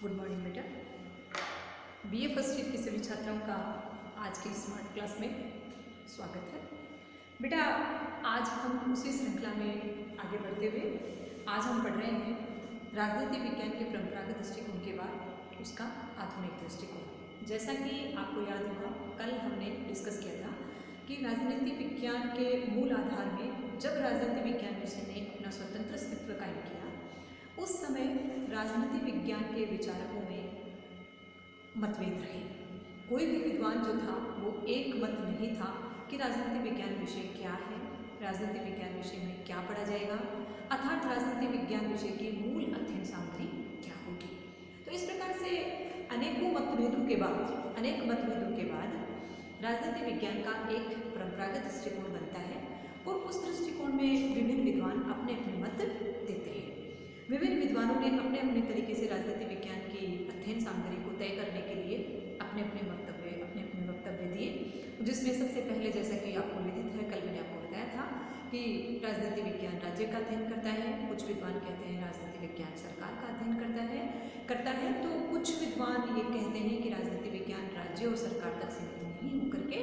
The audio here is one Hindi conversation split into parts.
गुड मॉर्निंग बेटा। बीए फर्स्ट ईयर की सभी छात्राओं का आज की स्मार्ट क्लास में स्वागत है। बेटा आज हम उसी श्रृंखला में आगे बढ़ते हुए आज हम पढ़ रहे हैं राजनीति विज्ञान के परंपरागत दृष्टिकोण के बाद उसका आधुनिक दृष्टिकोण। जैसा कि आपको याद होगा, कल हमने डिस्कस किया था कि राजनीति विज्ञान के मूल आधार में जब राजनीति विज्ञान विषय ने अपना स्वतंत्र अस्तित्व कायम किया, उस समय राजनीति विज्ञान के विचारकों में मतभेद रहे। कोई भी विद्वान जो था वो एक मत नहीं था कि राजनीति विज्ञान विषय क्या है, राजनीति विज्ञान विषय में क्या पढ़ा जाएगा, अर्थात राजनीति विज्ञान विषय की मूल अध्ययन सामग्री क्या होगी। तो इस प्रकार से अनेक मतभेदों के बाद राजनीति विज्ञान का एक परंपरागत दृष्टिकोण बनता है और उस दृष्टिकोण में विभिन्न विद्वान अपने अपने मत देते हैं। विभिन्न विद्वानों ने अपने अपने तरीके से राजनीति विज्ञान की अध्ययन सामग्री को तय करने के लिए अपने अपने वक्तव्य दिए, जिसमें सबसे पहले, जैसा कि आपको विदित है, कल मैंने आपको बताया था कि राजनीति विज्ञान राज्य का अध्ययन करता है। कुछ विद्वान कहते हैं राजनीति विज्ञान सरकार का अध्ययन करता है। तो कुछ विद्वान ये कहते हैं कि राजनीति विज्ञान राज्य और सरकार तक सीमित नहीं होकर के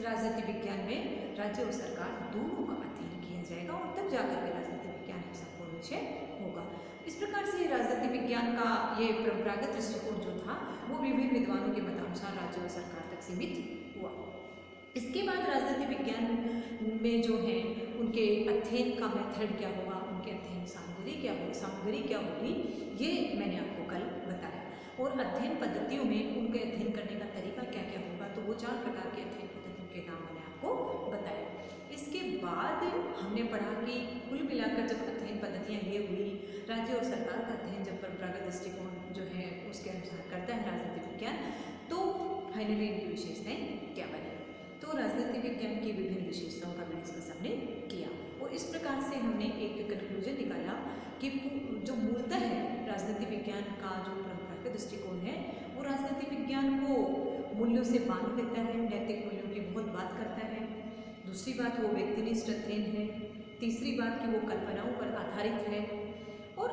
राजनीति विज्ञान में राज्य और सरकार दोनों का अध्ययन किया जाएगा और तब जाकर के राजनीति विज्ञान एक संपूर्ण विषय होगा। इस प्रकार से राजनीति विज्ञान का ये परंपरागत दृष्टिकोण जो था वो विभिन्न विद्वानों के मतानुसार राज्य और सरकार तक सीमित हुआ। इसके बाद राजनीति विज्ञान में जो है उनके अध्ययन का मेथड क्या होगा, उनके अध्ययन सामग्री क्या होगी, ये मैंने आपको कल बताया। और अध्ययन पद्धतियों में उनके अध्ययन करने का तरीका क्या क्या होगा, तो वो 4 प्रकार के अध्ययन पद्धतियों के नाम मैंने आपको बताया। इसके बाद हमने पढ़ा कि कुल मिलाकर जब अध्ययन पद्धतियाँ ये हुई, राज्य और सरकार का अध्ययन जब परंपरागत दृष्टिकोण जो है उसके अनुसार करता है राजनीति विज्ञान, तो फाइनली इनकी विशेषताएं क्या बनी। तो राजनीति विज्ञान की विभिन्न विशेषताओं का मैंने इसका सामने किया और इस प्रकार से हमने एक कंक्लूजन निकाला कि जो मूलतः है राजनीति विज्ञान का जो परंपरागत दृष्टिकोण है वो राजनीति विज्ञान को मूल्यों से बांध लेता है, नैतिक मूल्यों की बहुत बात करता है। दूसरी बात, वो व्यक्तिनिष्ठ अध्ययन है। तीसरी बात कि वो कल्पनाओं पर आधारित है और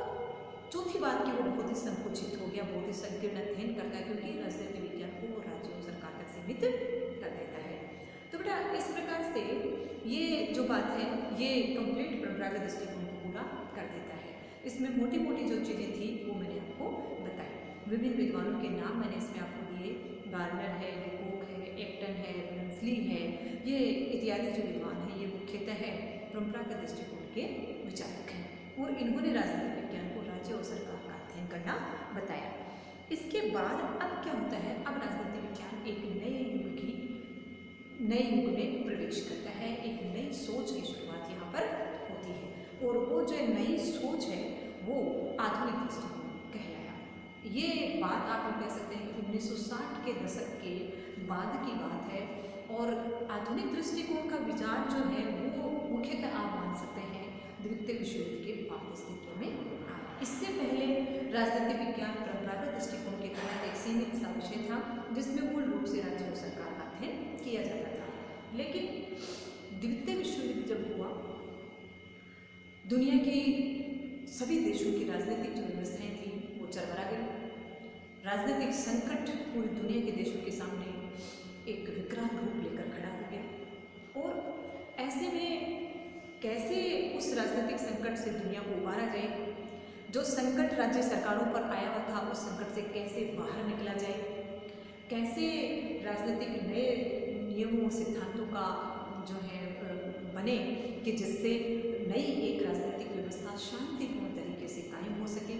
चौथी बात कि वो बहुत ही संकुचित हो गया, बहुत ही संकीर्ण अध्ययन करता है, क्योंकि राजनीति विज्ञान को वो राज्य और सरकार तक सीमित कर देता है। तो बेटा इस प्रकार से ये जो बात है ये कंप्लीट परंपरागत दृष्टिकोण को पूरा कर देता है। इसमें मोटी मोटी जो चीज़ें थी वो मैंने आपको बताई। विभिन्न विद्वानों के नाम मैंने इसमें आपको दिए, गार्नर है, लेकोक है, एक्टन है, ब्रनस्ली है, ये इत्यादि जो विद्वान हैं ये मुख्यतः है परंपरागत दृष्टिकोण के विचारक हैं और इन्होंने राजनीति विज्ञान को राज्य और सरकार का अध्ययन करना बताया। इसके बाद अब क्या होता है, अब राजनीति विज्ञान एक नए युग में प्रवेश करता है, एक नई सोच की शुरुआत यहाँ पर होती है और वो जो नई सोच है वो आधुनिक दृष्टिकोण कहलाया। ये बात आप लोग कह सकते हैं कि 1960 के दशक के बाद की बात है और आधुनिक दृष्टिकोण का विचार जो है वो मुख्यतः आप मान सकते हैं द्वितीय विश्व युद्ध के बाद अस्तित्व में आया। इससे पहले राजनीति विज्ञान परंपरागत दृष्टिकोण के तहत एक सीमित सा विषय था जिसमें मूल रूप से राज्य और सरकार का अध्ययन किया जाता था। लेकिन द्वितीय विश्व युद्ध जब हुआ, दुनिया की सभी देशों की राजनीतिक जो व्यवस्थाएं थी वो चरमरा गई। राजनीतिक संकट पूरी दुनिया के देशों के सामने एक विकराल रूप लेकर खड़ा हो गया और ऐसे में कैसे उस राजनीतिक संकट से दुनिया को उबारा जाए, जो संकट राज्य सरकारों पर आया हुआ था उस संकट से कैसे बाहर निकला जाए, कैसे राजनीतिक नए नियमों और सिद्धांतों का जो है बने कि जिससे नई एक राजनीतिक व्यवस्था शांतिपूर्ण तरीके से कायम हो सके।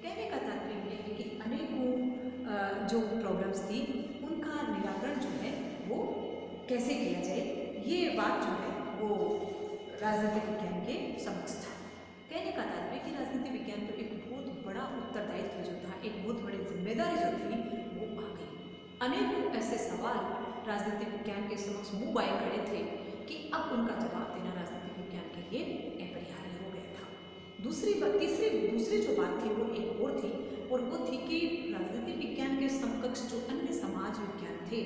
कहने का तात्पर्य ये है कि अनेकों जो प्रॉब्लम्स थी उनका निराकरण जो है वो कैसे किया जाए, ये बात जो है वो राजनीति विज्ञान के समक्ष था। कहने का तात्पर्य कि राजनीति विज्ञान पर एक बहुत बड़ा उत्तरदायित्व जो था, एक बहुत बड़ी जिम्मेदारी जो थी वो आ गई। अनेकों ऐसे सवाल राजनीति विज्ञान के समक्ष मुंह बाए खड़े थे कि अब उनका जवाब देना राजनीति विज्ञान के लिए अपरिहार्य हो गया था। दूसरी जो बात थी वो एक और थी और वो थी कि राजनीति विज्ञान के समकक्ष जो अन्य समाज विज्ञान थे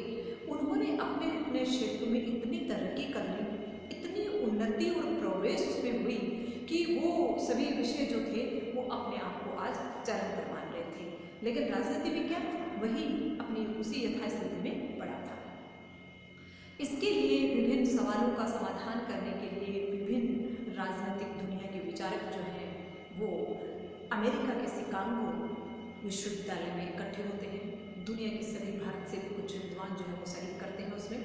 उन्होंने अपने अपने क्षेत्र में इतनी तरक्की कर ली, इतनी उन्नति और प्रोग्रेस उसमें हुई कि वो सभी विषय जो थे वो अपने आप को आज चरम पर मान रहे थे। लेकिन राजनीति विज्ञान वही अपनी उसी यथास्थिति में पड़ा था। इसके लिए विभिन्न सवालों का समाधान करने के लिए विभिन्न राजनीतिक दुनिया के विचारक जो हैं वो अमेरिका के शिकागो विश्वविद्यालय में इकट्ठे होते हैं। दुनिया के सभी भारत से भी कुछ विद्वान जो है वो शरीक करते हैं उसमें।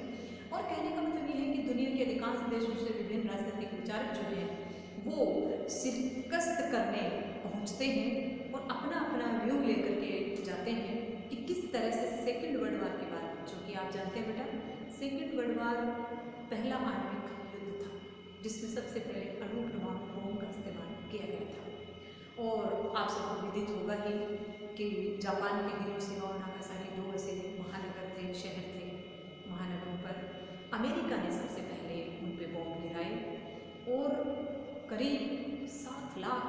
और कहने का मतलब ये है कि दुनिया के अधिकांश देशों से विभिन्न राजनीतिक विचारक जो हैं वो शिकस्त करने पहुंचते हैं और अपना अपना व्यू लेकर के जाते हैं कि किस तरह से सेकेंड वर्ल्ड वार के बाद, जो कि आप जानते हैं बेटा, सेकेंड वर्ल्ड वार पहला आणविक युद्ध था जिसमें सबसे पहले अणु परमाणु बम का इस्तेमाल किया गया था। और आप सबको विदित होगा ही कि जापान के हिरोशिमा और नागासाकी दो ऐसे महानगर थे, शहर थे। महानगरों पर अमेरिका ने सबसे पहले उन पे बम गिराए और करीब 7 लाख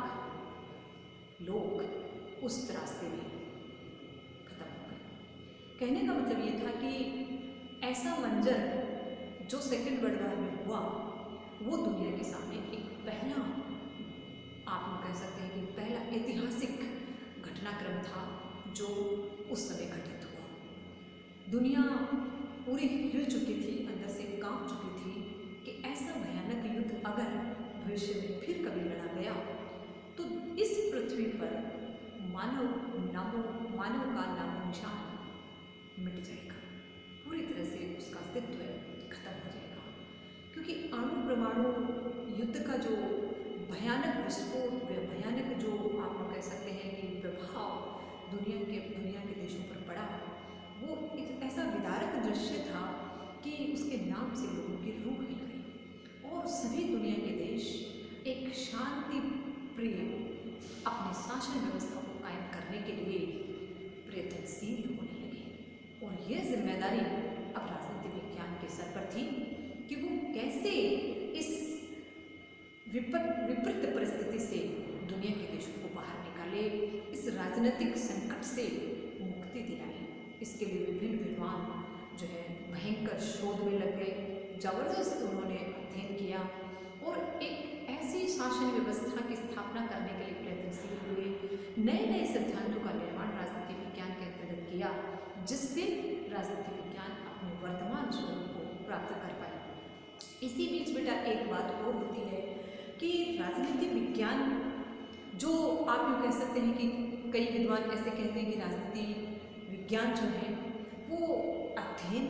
लोग उस रास्ते में खत्म हो गए। कहने का मतलब ये था कि ऐसा मंजर जो सेकेंड वर्ल्ड वार में हुआ वो दुनिया के सामने एक पहला, आप लोग कह सकते हैं कि पहला ऐतिहासिक घटनाक्रम था जो उस समय घटित हुआ। दुनिया पूरी हिल चुकी थी, अंदर से कांप चुकी थी कि ऐसा भयानक युद्ध अगर भविष्य में फिर कभी लड़ा गया तो इस पृथ्वी पर मानव का नामो निशान मिट जाएगा, पूरी तरह से उसका अस्तित्व खत्म हो जाएगा। क्योंकि अणु परमाणु युद्ध का जो भयानक विस्फोट, भयानक जो आप लोग कह सकते हैं कि प्रभाव दुनिया के देशों पर पड़ा, वो एक ऐसा विदारक दृश्य था कि उसके नाम से लोगों की रूह हिल गई और सभी दुनिया के देश एक शांति प्रिय अपनी शासन व्यवस्था को कायम करने के लिए प्रयत्नशील होने लगे। और यह जिम्मेदारी अब राजनीति विज्ञान के सर पर थी कि वो कैसे इस विपरीत परिस्थिति से दुनिया के देशों को बाहर निकाले, इस राजनीतिक संकट से मुक्ति दिलाए। इसके लिए विभिन्न विद्वान जो है भयंकर शोध में लग गए, जबरदस्त उन्होंने अध्ययन किया और एक ऐसी शासन व्यवस्था की स्थापना करने के लिए प्रयत्नशील हुए। नए नए सिद्धांतों का निर्माण राजनीति विज्ञान के अंतर्गत किया जिससे राजनीति विज्ञान अपने वर्तमान स्वरूप को प्राप्त कर पाए। इसी बीच बेटा एक बात और होती है कि राजनीति विज्ञान जो आप यूँ कह सकते हैं कि कई विद्वान ऐसे कहते हैं कि राजनीति विज्ञान जो है वो अध्ययन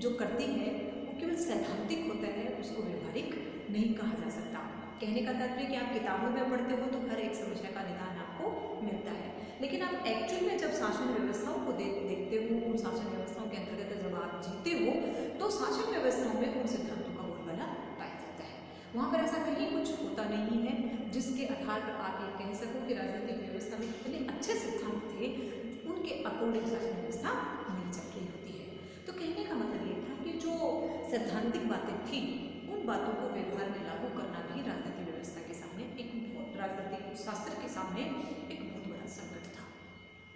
जो करती है वो केवल सैद्धांतिक होता है, उसको व्यवहारिक नहीं कहा जा सकता। कहने का तात्पर्य कि आप किताबों में पढ़ते हो तो हर एक समस्या का निदान आपको मिलता है, लेकिन आप एक्चुअल में जब शासन व्यवस्थाओं को देखते हो, उन शासन व्यवस्थाओं के अंतर्गत जब आप जीते हो तो शासन व्यवस्थाओं में उन सिद्धांतों का बोलबाला पाया जाता है। वहाँ पर ऐसा कहीं कुछ होता नहीं है जिसके आधार पर आप ये कह सको कि राजनीतिक व्यवस्था में इतने अच्छे सिद्धांत थे, उनके अकॉर्डिंग शासन व्यवस्था मिल चल रही होती है। तो कहने का मतलब ये था कि जो सैद्धांतिक बातें थी उन बातों को व्यवहार में लागू करना भी राजनीतिक व्यवस्था के सामने एक बहुत, राजनीतिक शास्त्र के सामने एक बहुत बड़ा संकट था।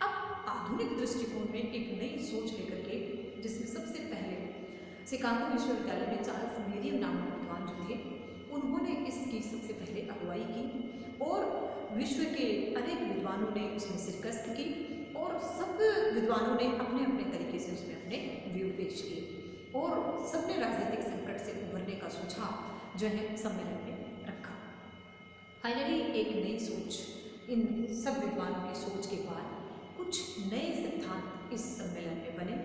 अब आधुनिक दृष्टिकोण में एक नई सोच लेकर के, जिसमें सबसे पहले शिकागो विश्वविद्यालय में चार्ल्स मेरियम नामक विद्वान जो थे उन्होंने इसकी सबसे पहले अगुवाई की और विश्व के अनेक विद्वानों ने उसमें शिरकत की और सब विद्वानों ने अपने अपने तरीके से उसमें अपने व्यू पेश किए और सबने राजनीतिक संकट से उभरने का सुझाव जो है सम्मेलन में रखा। फाइनली एक नई सोच, इन सब विद्वानों की सोच के बाद कुछ नए सिद्धांत इस सम्मेलन में बने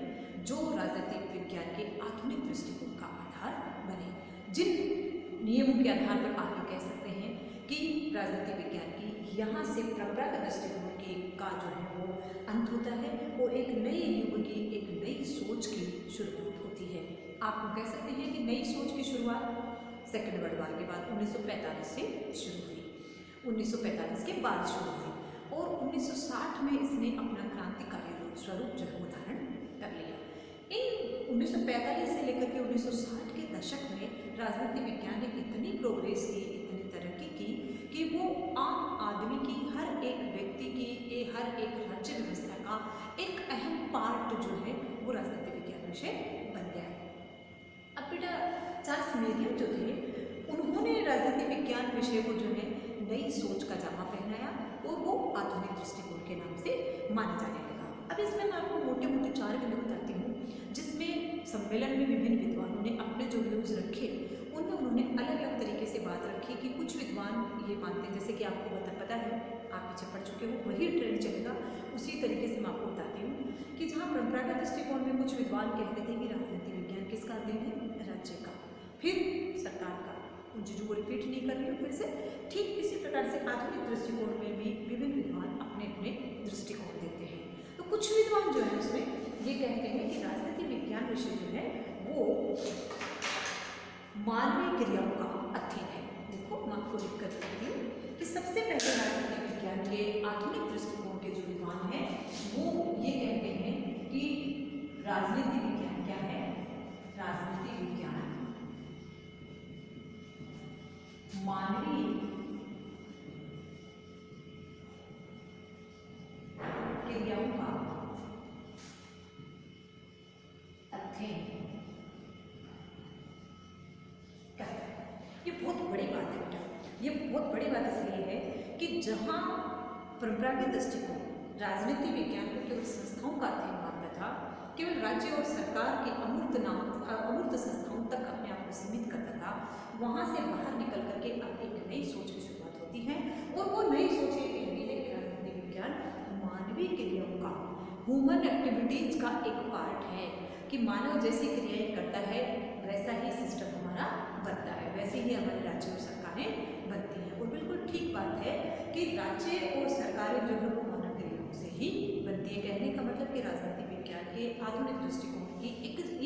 जो राजनीतिक विज्ञान के आधुनिक दृष्टिकोण का आधार बने, जिन नियमों के आधार पर आप ये कह सकते हैं कि राजनीति विज्ञान की यहाँ से परंपरागत दृष्टिकोण की का जो है वो अंत होता है और एक नए युग की, एक नई सोच की शुरुआत होती है। आप कह सकते हैं कि नई सोच की शुरुआत सेकेंड वर्ल्ड वार के बाद 1945 से शुरू हुई, 1945 के बाद शुरू हुई और 1960 में इसने अपना क्रांतिकारी स्वरूप जो है धारण कर लिया। इन 1945 से लेकर के 1960 के दशक में राजनीति विज्ञान ने इतनी प्रोग्रेस की, इतनी तरक्की की कि वो आम आदमी की, हर एक व्यक्ति की, हर एक राज्य व्यवस्था का एक अहम पार्ट जो है वो राजनीति विज्ञान विषय बन गया। अब बेटा चार्ल्स मेरियम जो थे उन्होंने राजनीति विज्ञान विषय को जो है नई सोच का जामा पहनाया और वो आधुनिक दृष्टिकोण के नाम से माना जाने लगा। अब इसमें मैं आपको मोटे मोटे 4 बिंदु बताती हूँ, जिसमें सम्मेलन में विभिन्न विद्वानों ने अपने जो व्यूज रखे उनमें उन्होंने अलग अलग तरीके से बात रखी कि कुछ विद्वान ये मानते हैं, जैसे कि आपको पता है, आप पीछे पढ़ चुके हो, वही ट्रेंड चलेगा, उसी तरीके से मैं आपको बताती हूँ कि जहाँ परंपरागत दृष्टिकोण में कुछ विद्वान कहते थे कि राजनीति विज्ञान किसका अध्ययन है, राज्य का, फिर सरकार का। उन चीज़ों को रिपीट नहीं कर रही हूँ फिर से। ठीक इसी प्रकार से आधुनिक दृष्टिकोण में भी विभिन्न विद्वान अपने अपने दृष्टिकोण देते हैं। तो कुछ विद्वान जो है उसमें ये कहते हैं कि राजनीति विज्ञान विषय जो है वो मानवीय क्रियाओं का अध्ययन है। देखो मैं आपको लिख कर देती हूँ कि सबसे पहले राजनीति विज्ञान के आधुनिक दृष्टिकोण के जो विद्वान हैं वो ये कहते हैं कि राजनीति विज्ञान क्या है, राजनीति विज्ञान मानवीय क्रियाओं का अध्ययन करता है। ये बहुत बड़ी बात है बेटा, ये बहुत बड़ी बात इसलिए है कि जहाँ परंपरागत दृष्टिकोण राजनीति विज्ञान को केवल संस्थाओं का अध्ययन मानता था, केवल राज्य और सरकार के अमूर्त संस्थाओं तक अपने आप को सीमित करता था, वहाँ से बाहर निकल करके अब एक नई सोच की शुरुआत होती है। और वो नई सोच ये कहती है कि राजनीति विज्ञान मानवीय क्रियाओं का, ह्यूमन एक्टिविटीज का एक पार्ट है, कि मानव जैसी क्रियाएं करता है वैसा ही सिस्टम हमारा बनता है, वैसे ही हमारे राज्य और सरकारें बनती हैं। और बिल्कुल ठीक बात है कि राज्य और सरकारें जो है वो मानव क्रियाओं से ही बनती है। कहने का मतलब कि राजनीति विज्ञान के आधुनिक दृष्टिकोण की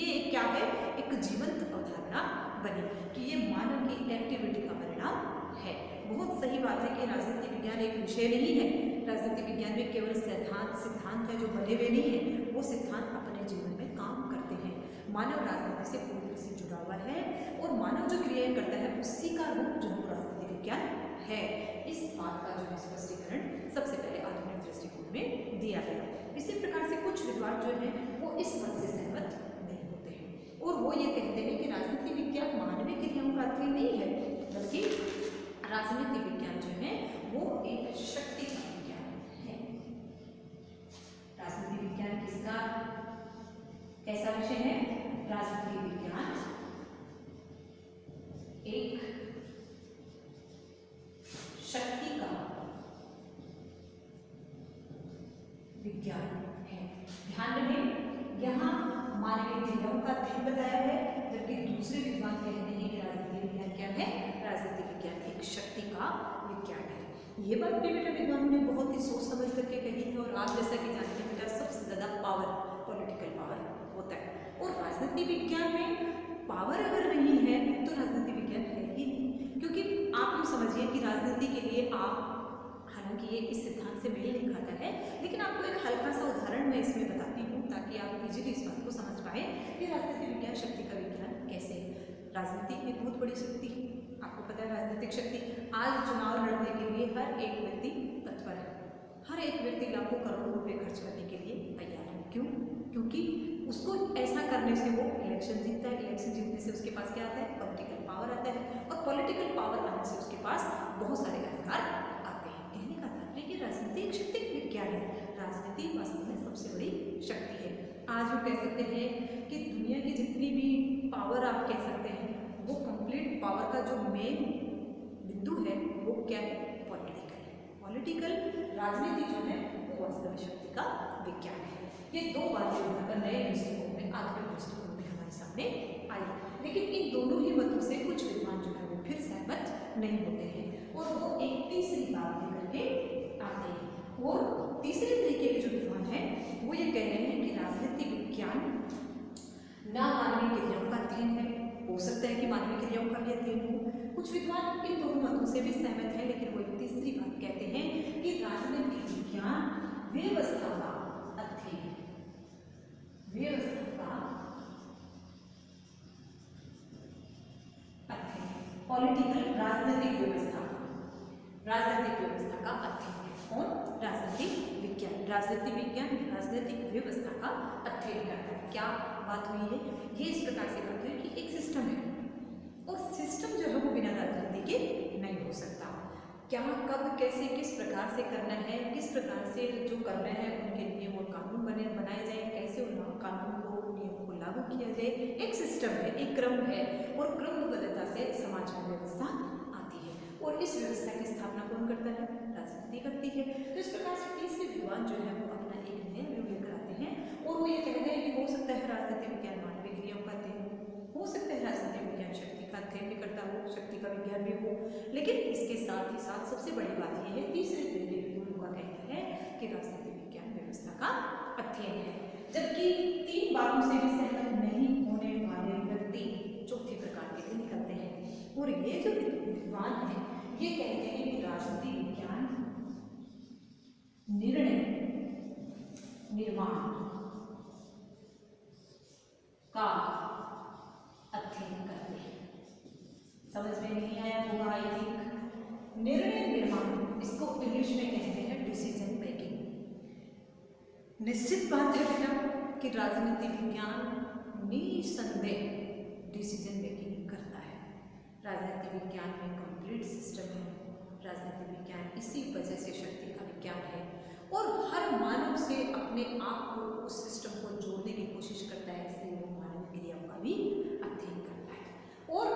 ये क्या है, एक जीवंत अवधारणा बनी कि ये मानव की एक्टिविटी का परिणाम है। बहुत सही बात है कि राजनीति विज्ञान एक विषय नहीं है, राजनीति विज्ञान में केवल सिद्धांत है जो बने हुए नहीं है, वो सिद्धांत अपने जीवन में काम करते हैं। मानव राजनीति से पूरी तरह से जुड़ा हुआ है और मानव जो क्रियाएं करता है उसी का रूप जो राजनीति विज्ञान है। इस बात का जो है स्पष्टीकरण सबसे पहले आधुनिक दृष्टिकोण में दिया गया। इसी प्रकार से कुछ विद्वान जो है वो इस बात से सहमत नहीं होते हैं और वो ये कहते हैं कि राजनीति विज्ञान मानवीय क्रियाओं का अध्ययन नहीं है, बल्कि राजनीति विज्ञान जो है वो एक शक्ति का विज्ञान है। राजनीति विज्ञान किसका कैसा विषय है, राजनीति विज्ञान एक शक्ति का विज्ञान है। ध्यान रहे यहाँ मानवीय क्रियाओं का अध्ययन बताया है, जबकि दूसरे विद्वान कहते हैं कि राजनीति विज्ञान क्या है, राजनीति विज्ञान एक शक्ति का विज्ञान है। ये बात भी बेटा विद्वानों ने बहुत ही सोच समझ करके कही है। और आप जैसा कि जानते हैं बेटा सबसे ज्यादा पावर पॉलिटिकल पावर होता है, और राजनीति विज्ञान में पावर अगर नहीं है तो राजनीति विज्ञान है ही नहीं। क्योंकि आप यूँ समझिए कि राजनीति के लिए आप, हालांकि ये इस सिद्धांत से मेल नहीं खाता है, लेकिन आपको एक हल्का सा उदाहरण मैं इसमें बताती हूँ ताकि आप इजीली इस बात को समझ पाए कि राजनीति विज्ञान शक्ति का विज्ञान कैसे है। राजनीति एक बहुत बड़ी शक्ति है, आपको पता है राजनीतिक शक्ति। आज चुनाव लड़ने के लिए हर एक व्यक्ति तत्पर है, हर एक व्यक्ति लाखों करोड़ों रुपए खर्च करने के लिए तैयार है। क्यों? क्योंकि उसको ऐसा करने से वो इलेक्शन जीतता है, इलेक्शन जीतने से उसके पास क्या आता है, पॉलिटिकल पावर आता है, और पॉलिटिकल पावर आने से उसके पास बहुत सारे अधिकार आते हैं। कहने का तात्पर्य कि राजनीति एक शक्ति विज्ञान है, राजनीति वास्तव में सबसे बड़ी शक्ति है। आज हम कह सकते हैं कि दुनिया की जितनी भी पावर आप कह सकते हैं वो कंप्लीट पावर का जो मेन बिंदु है वो क्या है, पॉलिटिकल है। पॉलिटिकल राजनीति जो है वो वास्तव में शक्ति का विज्ञान है। ये दो बातें उठाकर नए दृष्टिकोण में, आधुनिक दृष्टिकोण में हमारे सामने आई, लेकिन इन दोनों ही मतों से कुछ विद्वान जो है वो फिर सहमत नहीं होते हैं और वो एक तीसरी बात लेकर के आते हैं। और तीसरे तरीके के जो विद्वान हैं वो ये कह रहे हैं कि राजनीति विज्ञान ना मानवीय क्रियाओं का अध्ययन है, हो सकता है कि मानवीय क्रियाओं का भी अध्ययन हो। कुछ विद्वान इन दोनों मतों से भी सहमत हैं, लेकिन वो एक तीसरी बात कहते हैं कि राजनीतिक विज्ञान व्यवस्था का अध्ययन, व्यवस्था का अध्ययन, पॉलिटिकल राजनीतिक व्यवस्था का अध्ययन है। कौन? राजनीतिक विज्ञान। राजनीतिक विज्ञान राजनीतिक व्यवस्था का अध्ययन करता है। क्या बात हुई है? ये इस प्रकार से बात हुई कि एक सिस्टम है और सिस्टम जो है वो बिना राजनीति के नहीं हो सकता। क्या, कब, कैसे, किस प्रकार से करना है, किस प्रकार से जो करना है उनके लिए वो कानून बनाए जाए, कैसे उन कानून को, नियमों को लागू किया जाए। एक सिस्टम है, एक क्रम है, और क्रमबद्धता से समाज में व्यवस्था आती है, और इस व्यवस्था की स्थापना कौन करता है? राजनीति करती है। तो इस प्रकार से तीसरे विद्वान जो है वो अपना एक नया व्यू लेकर आते हैं, और वो ये कहते हैं कि हो सकता है राजनीति विज्ञान मानवीय क्रियाओं का अध्ययन हो सकता है, राजनीति विज्ञान शक्ति का अध्ययन भी करता हो, शक्ति का विज्ञान भी हो, लेकिन इसके साथ ही साथ सबसे बड़ी बात यह है, तीसरे विद्वानों का कहना है कि राजनीति विज्ञान व्यवस्था का अध्ययन है। जबकि तीन बातों से भी सहमत नहीं होने वाले व्यक्ति चौथे प्रकार के लिए निकलते हैं, और ये जो विद्वान है ये कहते हैं कि राजनीति विज्ञान निर्णय निर्माण का अध्ययन करते हैं। समझ में नहीं आया होगा आई थिंक। निर्णय निर्माण, इसको इंग्लिश में कहते हैं डिसीजन मेकिंग। निश्चित बात है बेटा कि राजनीति विज्ञान निसंदेह डिसीजन मेकिंग करता है। राजनीति विज्ञान में कंप्लीट सिस्टम है। राजनीति विज्ञान इसी वजह से शक्ति का विज्ञान है, और हर मानव से अपने आप को उस सिस्टम को जोड़ने की कोशिश करता है, इसलिए वो मानवीय क्रियाओं का भी अध्ययन करता है। और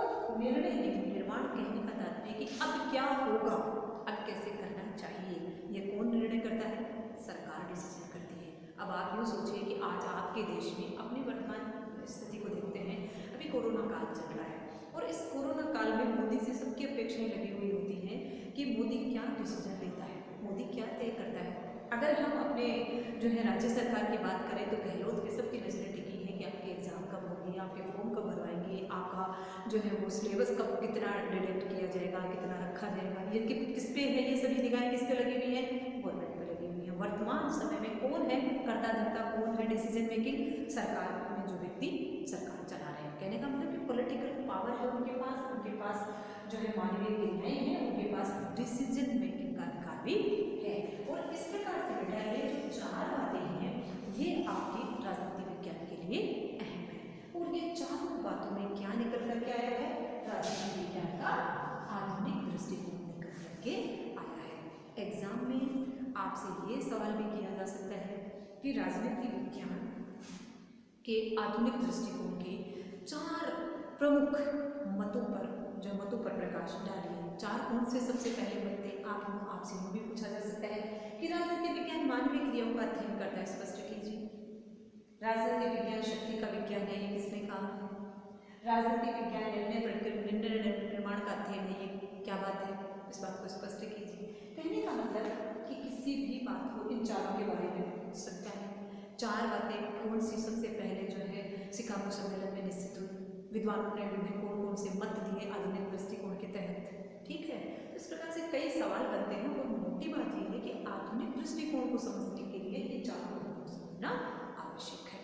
निर्णय निर्माण कहने का तात्पर्य कि अब क्या होगा, अब कैसे करना चाहिए, ये कौन निर्णय करता है? सरकार डिसीजन करती है। अब आप यूँ सोचिए कि आज आपके देश में अपनी वर्तमान स्थिति को देखते हैं, अभी कोरोना काल चल रहा है, और इस कोरोना काल में मोदी से सबकी अपेक्षाएं लगी हुई होती हैं कि मोदी क्या डिसीजन लेता है, मोदी क्या तय करता है। अगर हम अपने जो है राज्य सरकार की बात करें तो गहलोत पे सबकी नजरें टिकी हैं कि आपके एग्जाम कब होगी, आपके फॉर्म कब भरवाएंगे, आपका जो है वो सिलेबस कब, कितना डिडक्ट किया जाएगा, कितना रखा जाएगा, ये किस पे है, ये सभी निगाहें किस पे लगी हुई है? गवर्नमेंट पे लगी हुई है। वर्तमान समय में कौन है कर्ता धर्ता, कौन है डिसीजन मेकिंग? सरकार में जो व्यक्ति सरकार चला रहे हैं। कहने का मतलब कि पॉलिटिकल पावर है उनके पास जो है मानवीय क्रियाएं हैं, उनके पास डिसीजन मेकिंग का अधिकार भी है। और इस प्रकार से बेटा ये जो चार बातें हैं ये आपकी राजनीति विज्ञान के लिए अहम है, और ये चारों बातों में क्या निकल कर के आया है? राजनीति विज्ञान का आधुनिक दृष्टिकोण निकल कर के आया है। एग्जाम में आपसे ये सवाल भी किया जा सकता है कि राजनीति विज्ञान के आधुनिक दृष्टिकोण के चार प्रमुख मतों पर प्रकाश डालिए। चार कौन से सबसे पहले मत थे? आपसे वो भी पूछा जा सकता है कि राजनीति विज्ञान मानवीय क्रियाओं का अध्ययन करता है, स्पष्ट कीजिए। राजनीति विज्ञान शक्ति का विज्ञान है, ये किसने कहा है? राजनीति विज्ञान निर्णय निर्माण का अध्ययन है, ये क्या बात है? इस बात को स्पष्ट कीजिए। कहने का मतलब कि किसी भी बात को इन चारों के बारे में पूछ सकता है। चार बातें कौन सी सबसे पहले जो है शिकागो सम्मेलन में निश्चित हुई, विद्वानों ने विभिन्न कौन से मत दिए आधुनिक दृष्टिकोण के तहत, ठीक है। इस प्रकार से कई सवाल बनते हैं, और मोटी बात यह है कि आधुनिक दृष्टिकोण को समझने के लिए ये चारों को समझना आवश्यक है।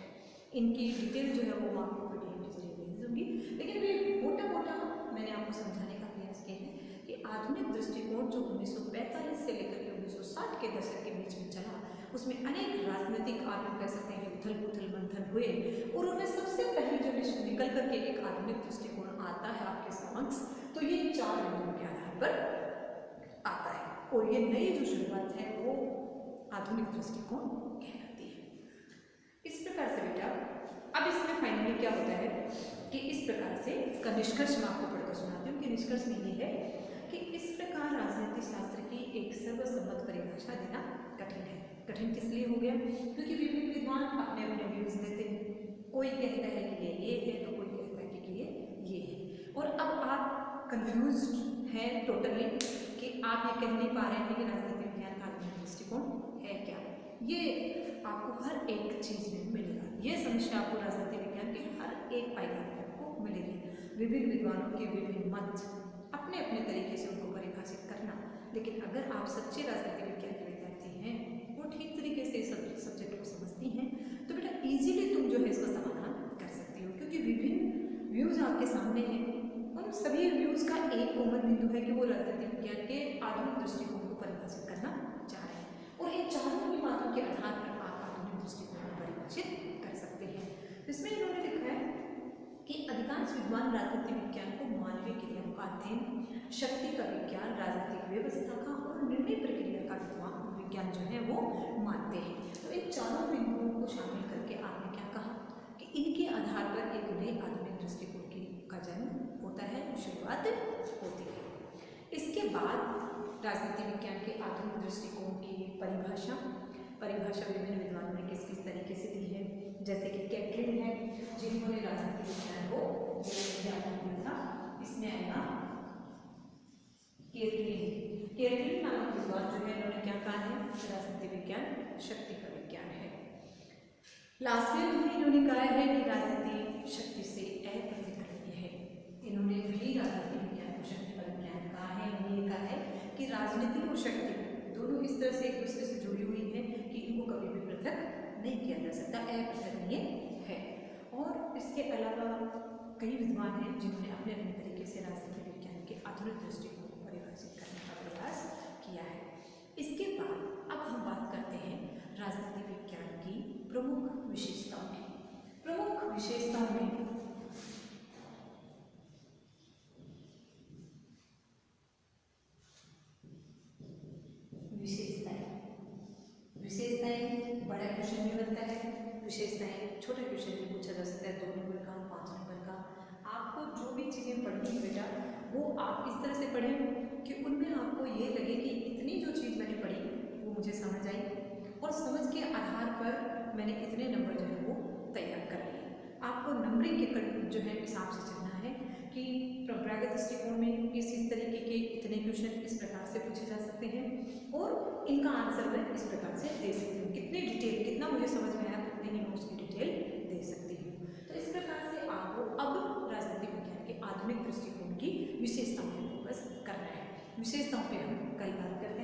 इनकी डिटेल जो है वो आपको पीडीएफ के जरिए भेज दूंगी, लेकिन वे मोटा मैंने आपको समझाने का प्रयास किया है कि आधुनिक दृष्टिकोण जो 1945 से लेकर के 1960 के दशक के बीच में चला, उसमें अनेक राजनीतिक आप कह सकते हैं उथल पुथल मंथन हुए, और उनमें सबसे पहले जो निकल करके एक आधुनिक दृष्टिकोण आता है आपके समक्ष, तो ये चार बिंदुओं के आधार पर आता है, और ये नई जो शुरुआत है वो आधुनिक दृष्टिकोण कहलाती है। इस प्रकार से बेटा अब इसमें फाइनली क्या होता है कि इस प्रकार से इसका निष्कर्ष मैं आपको पढ़कर सुनाती हूँ कि निष्कर्ष में ये है कि इस प्रकार राजनीति शास्त्र की एक सर्वसम्मत परिभाषा देना कठिन है। कठिन किस लिए हो गया? क्योंकि विभिन्न विद्वान अपने अपने व्यूज देते हैं। कोई कहता है कि ये है, तो कोई कहता है कि ये है, और अब आप कंफ्यूज्ड हैं टोटली कि आप ये कह नहीं पा रहे हैं कि राजनीति विज्ञान का आधुनिक दृष्टिकोण है क्या। ये आपको हर एक चीज़ में मिलेगा, ये समस्या आपको राजनीति विज्ञान के हर एक पाइदान में आपको मिलेगी। विभिन्न विद्वानों के विभिन्न मत, अपने अपने तरीके से उनको परिभाषित करना, लेकिन अगर आप सच्चे राजनीति विज्ञान के विद्यार्थी हैं, वो ठीक तरीके से इस सब्जेक्ट को समझती हैं, तो बेटा इजीली तुम जो है इसका समाधान कर सकती हो, क्योंकि विभिन्न व्यूज आपके सामने हैं। उन सभी व्यूज का एक कॉमन बिंदु है कि वो राजनीति विज्ञान के आधुनिक दृष्टिकोण को परिभाषित करना चाह रहे हैं, और इन चारों ही बातों के आधार पर आप आधुनिक दृष्टिकोण को परिभाषित कर सकते हैं। इसमें इन्होंने लिखा है कि अधिकांश विद्वान राजनीति विज्ञान को मानवीय क्रियाओं का अध्ययन, शक्ति का विज्ञान, राजनीतिक व्यवस्था का और निर्णय प्रक्रिया का विज्ञान जो है वो मानते हैं। तो इन चारों बिंदुओं को शामिल करके आपने क्या कहा कि इनके आधार पर एक नए आधुनिक दृष्टिकोण का जन्म होता है, शुरुआत होती है। इसके बाद राजनीति विज्ञान के आधुनिक दृष्टिकोण की परिभाषा विभिन्न विद्वानों ने किस किस तरीके से दी है, जैसे कि कैटलिन है जिन्होंने राजनीति विज्ञान को दिया था, इसमें आएगा केटलिन नामक विद्वान जो है उन्होंने क्या कहा है, राजनीति विज्ञान शक्ति का विज्ञान है। लास्टवेल में इन्होंने कहा है कि राजनीति शक्ति से अप्रतिक्रिया है। इन्होंने भी राजनीति विज्ञान को शक्ति का विज्ञान कहा है। इन्होंने कहा है कि राजनीति और शक्ति दोनों इस तरह से एक दूसरे से जुड़ी हुई है कि इनको कभी भी पृथक नहीं किया जा सकता, अपृथकनीय है। और इसके अलावा कई विद्वान हैं जिन्होंने अपने अपने तरीके से राजनीति विज्ञान के आधुनिक दृष्टिकोण को परिभाषित करने का प्रयास किया है। इसके बाद अब हम बात करते हैं राजनीति विज्ञान की प्रमुख विशेषताओं की। प्रमुख विशेषताओं में विशेषताएं बड़ा क्वेश्चन भी बनता है, विशेषताएं छोटा क्वेश्चन भी पूछा जा सकता है, 2 नंबर का, 5 नंबर का। आपको जो भी चीज़ें पढ़नी है बेटा वो आप इस तरह से पढ़ें कि उनमें आपको ये लगे कि इतनी जो चीज़ मैंने पढ़ी वो मुझे समझ आई और समझ के आधार पर मैंने इतने नंबर जो है वो तैयार कर लिए। आपको नंबरिंग के जो है हिसाब से चलना है कि परंपरागत दृष्टिकोण में इस तरीके के इतने क्वेश्चन इस प्रकार से पूछे जा सकते हैं और इनका आंसर मैं इस प्रकार से दे सकती हूँ। कितने डिटेल, कितना मुझे समझ में आया उतने ही मैं उसकी डिटेल दे सकती हूँ। तो इस प्रकार से आपको अब राजनीति विज्ञान के आधुनिक दृष्टिकोण की विशेषताओं पर फोकस करना है। विशेषताओं पे हम कल बात करते हैं।